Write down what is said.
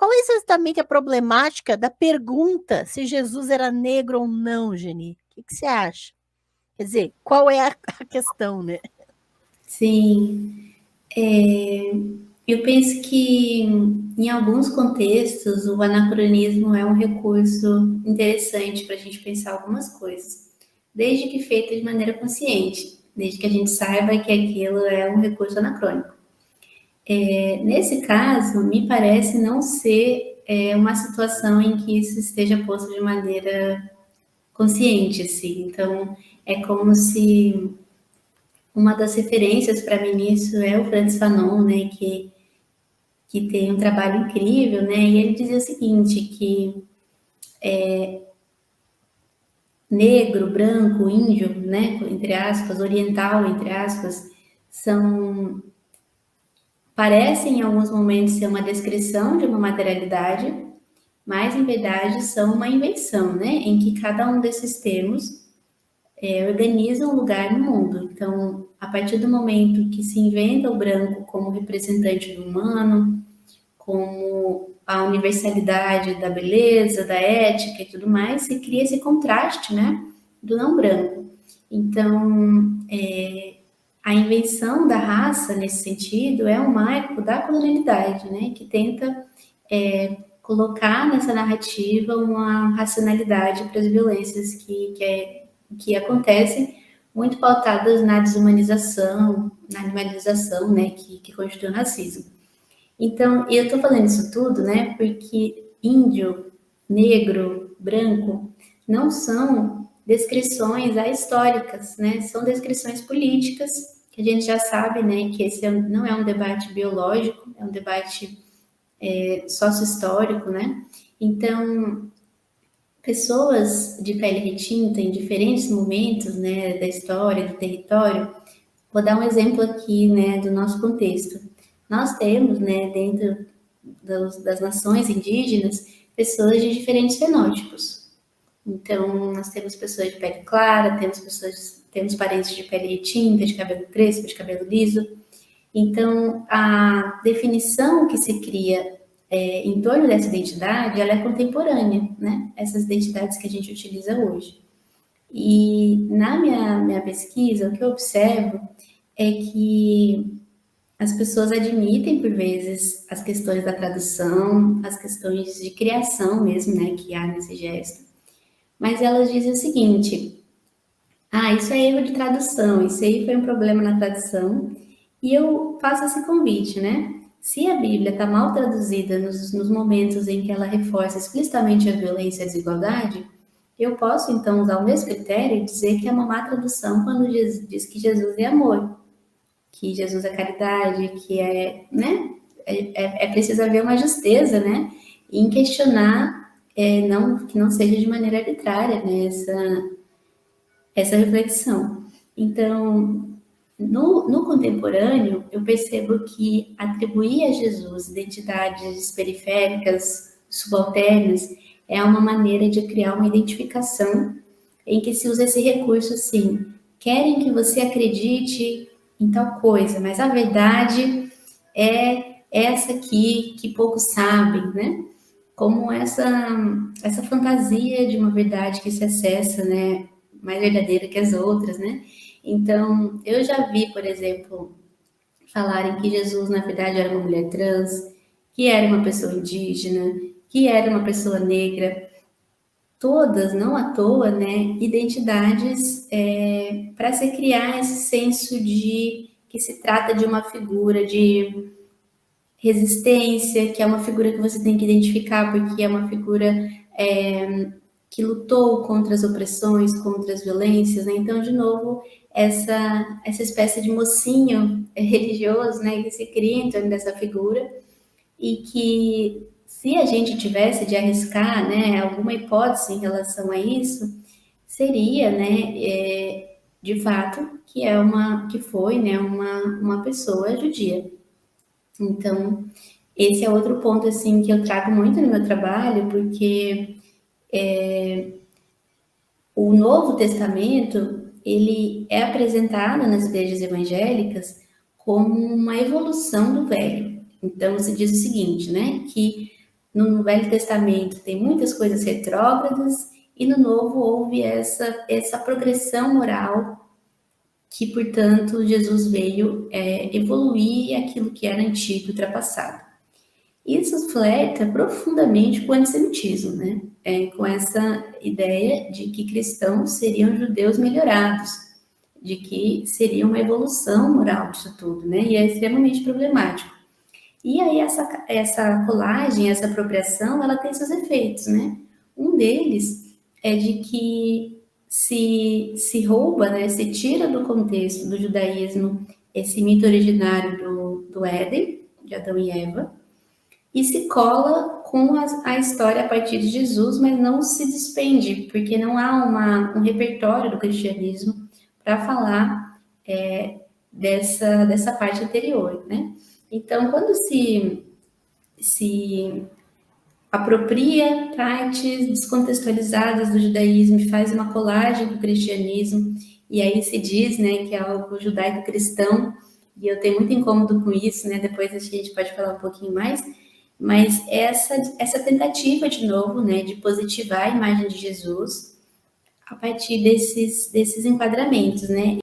qual é exatamente a problemática da pergunta se Jesus era negro ou não, Geni? O que você acha? Quer dizer, qual é a questão, né? Sim, eu penso que em alguns contextos o anacronismo é um recurso interessante para a gente pensar algumas coisas, desde que feito de maneira consciente, desde que a gente saiba que aquilo é um recurso anacrônico. Nesse caso, me parece não ser uma situação em que isso esteja posto de maneira consciente, assim. Então, é como se uma das referências para mim nisso é o Frantz Fanon, né, que tem um trabalho incrível, né, e ele dizia o seguinte, que negro, branco, índio, né, entre aspas, oriental, entre aspas, são parecem em alguns momentos ser uma descrição de uma materialidade, mas em verdade são uma invenção, né, em que cada um desses termos organiza um lugar no mundo. Então, a partir do momento que se inventa o branco como representante do humano, como a universalidade da beleza, da ética e tudo mais, se cria esse contraste, né, do não branco. Então, a invenção da raça, nesse sentido, é um marco da colonialidade, né, que tenta colocar nessa narrativa uma racionalidade para as violências que acontecem, muito pautadas na desumanização, na animalização, né, que constitui o racismo. Então, eu estou falando isso tudo, né, porque índio, negro, branco, não são descrições ahistóricas, né, são descrições políticas, que a gente já sabe, né, que esse não é um debate biológico, é um debate sócio-histórico, né, então, pessoas de pele retinta em diferentes momentos, né, da história, do território, vou dar um exemplo aqui, né, do nosso contexto. Nós temos, né, dentro das nações indígenas, pessoas de diferentes fenótipos. Então, nós temos pessoas de pele clara, temos parentes de pele retinta, de cabelo crespo, de cabelo liso. Então, a definição que se cria em torno dessa identidade, ela é contemporânea, né? Essas identidades que a gente utiliza hoje. E na minha pesquisa, o que eu observo é que as pessoas admitem, por vezes, as questões da tradução, as questões de criação mesmo, né, que há nesse gesto. Mas elas dizem o seguinte: ah, isso é erro de tradução, isso aí foi um problema na tradução. E eu faço esse convite, né? Se a Bíblia está mal traduzida nos momentos em que ela reforça explicitamente a violência e a desigualdade, eu posso então usar o mesmo critério e dizer que é uma má tradução quando diz que Jesus é amor, que Jesus é caridade, que é, né? É preciso haver uma justeza, né? Em questionar, não, que não seja de maneira arbitrária, né? Essa reflexão. Então, no contemporâneo, eu percebo que atribuir a Jesus identidades periféricas, subalternas, é uma maneira de criar uma identificação em que se usa esse recurso assim: querem que você acredite em tal coisa, mas a verdade é essa aqui que poucos sabem, né? Como essa fantasia de uma verdade que se acessa, né, mais verdadeira que as outras, né? Então, eu já vi, por exemplo, falarem que Jesus, na verdade, era uma mulher trans, que era uma pessoa indígena, que era uma pessoa negra, todas, não à toa, né, identidades para se criar esse senso de que se trata de uma figura de resistência, que é uma figura que você tem que identificar porque é uma figura que lutou contra as opressões, contra as violências, né? Então, de novo, essa espécie de mocinho religioso, né, que se cria em torno dessa figura e que se a gente tivesse de arriscar, né, alguma hipótese em relação a isso, seria, né, de fato, que foi, né, uma pessoa judia. Então, esse é outro ponto, assim, que eu trago muito no meu trabalho, porque o Novo Testamento, ele é apresentado nas igrejas evangélicas como uma evolução do Velho. Então, se diz o seguinte, né, que no Velho Testamento tem muitas coisas retrógradas e no Novo houve essa progressão moral que, portanto, Jesus veio evoluir aquilo que era antigo e ultrapassado. Isso flerta profundamente com o antissemitismo, né? Com essa ideia de que cristãos seriam judeus melhorados, de que seria uma evolução moral disso tudo, né? E é extremamente problemático. E aí essa colagem, essa apropriação, ela tem seus efeitos, né? Um deles é de que se rouba, né? Se tira do contexto do judaísmo esse mito originário do Éden, de Adão e Eva, e se cola com a história a partir de Jesus, mas não se despende, porque não há um repertório do cristianismo para falar dessa parte anterior, né? Então, quando se apropria partes descontextualizadas do judaísmo e faz uma colagem com o cristianismo, e aí se diz, né, que é algo judaico-cristão, e eu tenho muito incômodo com isso, né? Depois a gente pode falar um pouquinho mais, mas essa tentativa, de novo, né, de positivar a imagem de Jesus a partir desses enquadramentos, né?